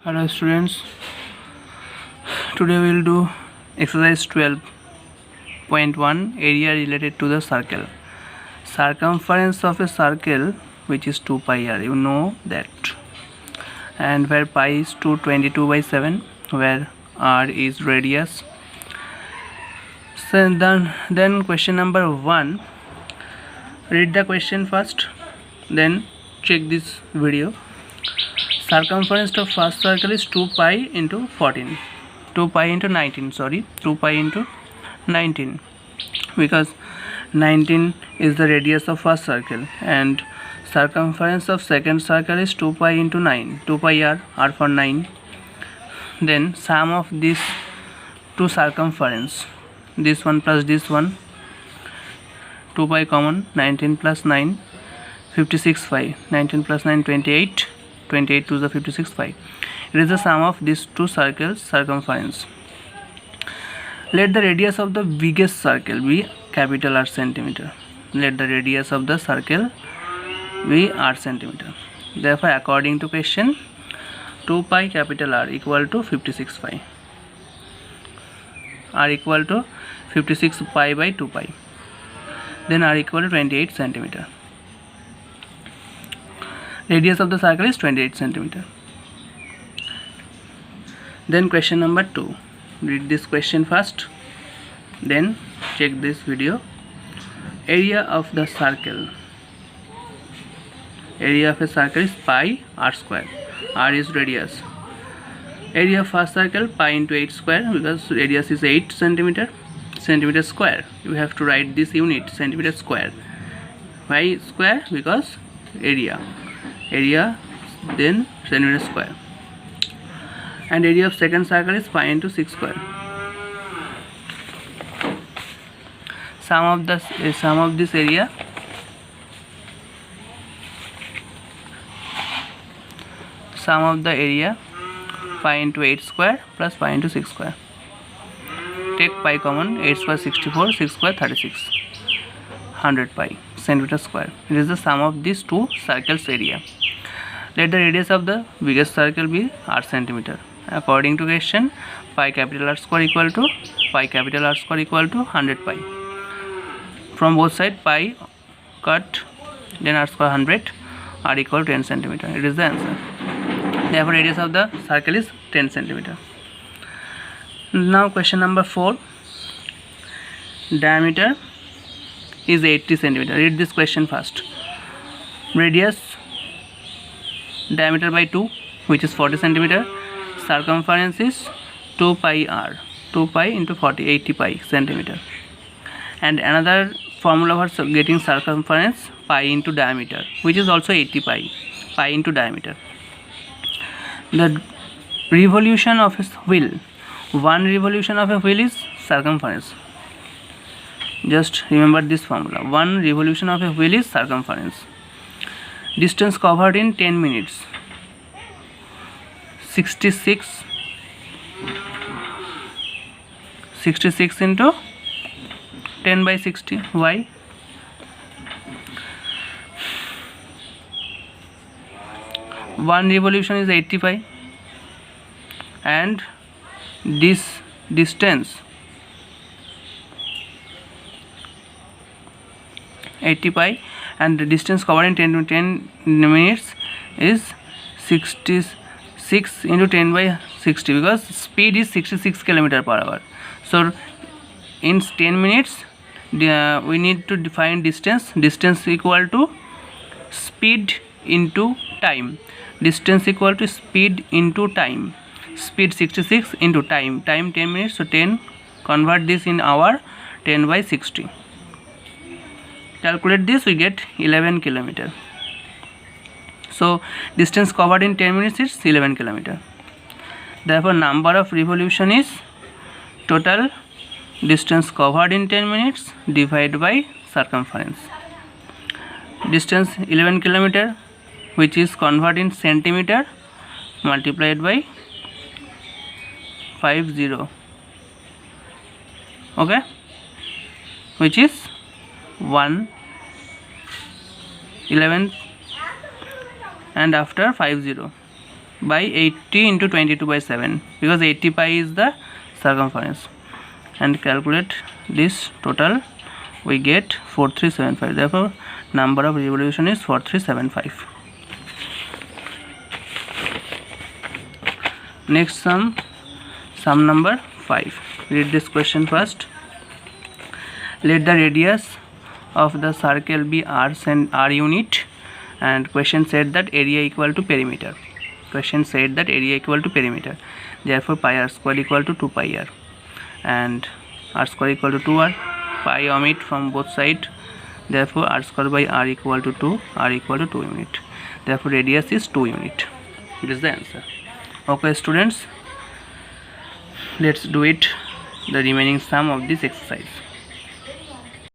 Hello students, today we will do exercise 12.1 area related to the circle. Circumference of a circle which is 2 pi r, you know that, and where pi is 222/7, where r is radius. So then question number 1, read the question first, then check this video. Circumference of first circle is 2 pi into 14, 2 pi into 19, 2 pi into 19, because 19 is the radius of first circle, and circumference of second circle is 2 pi into 9, 2 pi r for 9. Then sum of these two circumference, this one plus this one, 2 pi common, 19 plus 9, 56 pi, 19 plus 9, 28, 28 to the 56 pi. It is the sum of these two circles circumference. Let the radius of the biggest circle be capital R centimeter. Let the radius of the circle be r centimeter. Therefore, according to question, 2 pi capital R equal to 56 pi. R equal to 56 pi by 2 pi. Then R equal to 28 centimeter. Radius of the circle is 28 centimeter. Then question number 2. Read this question first, then check this video. Area of the circle. Area of a circle is pi r square. R is radius. Area of first circle pi into 8 square, because radius is 8 centimeter. Centimeter square. You have to write this unit, centimeter square. Why square? Because area, then centimeter square. And area of second circle is pi into 6 square. Sum of this area, sum of the area, pi into 8 square plus pi into 6 square. Take pi common, 8 square 64, 6 square 36, 100 pi centimeter square. It is the sum of these two circles area. Let the radius of the biggest circle be r centimeter. According to question, pi capital R square equal to 100 pi. From both sides pi cut, then r square 100, r equal to 10 centimeter. It is the answer. Therefore, radius of the circle is 10 centimeter. Now question number 4. Diameter is 80 centimeter. Read this question first. Radius, diameter by 2, which is 40 centimeter. Circumference is 2 pi r, 2 pi into 40, 80 pi centimeter. And another formula for getting circumference, pi into diameter, which is also 80 pi into diameter. The revolution of a wheel, one revolution of a wheel is circumference. Just remember this formula, one revolution of a wheel is circumference. Distance covered in 10 minutes, 66 into 10 by 60. Why? One revolution is 80 pi, and this distance 80 pi, and the distance covered in 10 minutes is 66 into 10 by 60, because speed is 66 km/h. So in 10 minutes we need to define distance. Distance equal to speed into time. Distance equal to speed into time. Speed 66 into time 10 minutes, so 10, convert this in hour, 10 by 60. Calculate this, we get 11 km. So distance covered in 10 minutes is 11 km. Therefore, number of revolution is total distance covered in 10 minutes divided by circumference. Distance 11 km, which is converted in centimeter, multiplied by 50. Okay, which is 1/11 and after 50 by 80 into 22/7, because 80 pi is the circumference, and calculate this total, we get 4375. Therefore number of revolution is 4375. Next sum number 5. Read this question first. Let the radius of the circle be r unit, and question said that area equal to perimeter. Therefore pi r square equal to 2 pi r, and r square equal to 2r. Pi omit from both sides, therefore r square by r equal to 2, r equal to 2 unit. Therefore radius is 2 unit. It is the answer. Okay students, let's do it the remaining sum of this exercise.